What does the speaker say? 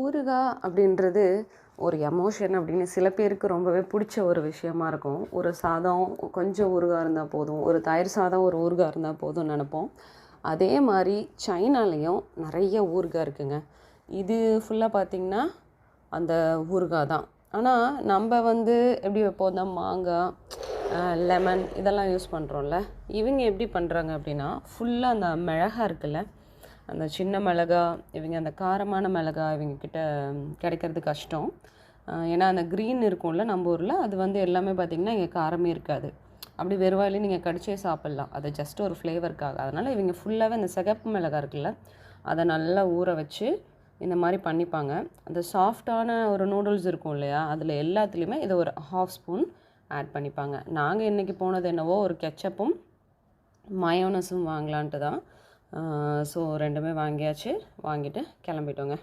ஊறுகாய் அப்படின்றது ஒரு எமோஷன் அப்படின்னு சில பேருக்கு ரொம்பவே பிடிச்ச ஒரு விஷயமா இருக்கும். ஒரு சாதம் கொஞ்சம் ஊறுகாய் இருந்தால் போதும், ஒரு தயிர் சாதம் ஒரு ஊறுகாய் இருந்தால் போதும்னு நினப்போம். அதே மாதிரி சைனாலேயும் நிறைய ஊறுகாய் இருக்குங்க. இது ஃபுல்லாக பார்த்திங்கன்னா அந்த ஊறுகாய் தான். ஆனால் நம்ம எப்படி வைப்போம், தான் மாங்காய், லெமன் இதெல்லாம் யூஸ் பண்ணுறோம்ல. இவங்க எப்படி பண்ணுறாங்க அப்படின்னா ஃபுல்லாக அந்த மிளகா இருக்குல்ல, அந்த சின்ன மிளகா, இவங்க அந்த காரமான மிளகா இவங்கக்கிட்ட கிடைக்கிறது கஷ்டம். ஏன்னா அந்த க்ரீன் இருக்கும்ல நம்ம ஊரில், அது எல்லாமே பார்த்திங்கன்னா இங்கே காரமே இருக்காது. அப்படி வெறுவாயிலே நீங்கள் கடிச்சே சாப்பிட்லாம், அது ஜஸ்ட் ஒரு ஃப்ளேவருக்காக. அதனால் இவங்க ஃபுல்லாகவே அந்த சிகப்பு மிளகா இருக்குல்ல, அதை நல்லா ஊற வச்சு இந்த மாதிரி பண்ணிப்பாங்க. அந்த சாஃப்டான ஒரு நூடுல்ஸ் இருக்கும் இல்லையா, அதில் எல்லாத்துலேயுமே இதை ஒரு 1/2 ஸ்பூன் ஆட் பண்ணிப்பாங்க. நாங்கள் இன்றைக்கி போனது என்னவோ ஒரு கெச்சப்பும் மயோனஸும் வாங்கலான்ட்டு தான். ஸோ ரெண்டுமே வாங்கியாச்சு, வாங்கிட்டு கிளம்பிட்டோங்க.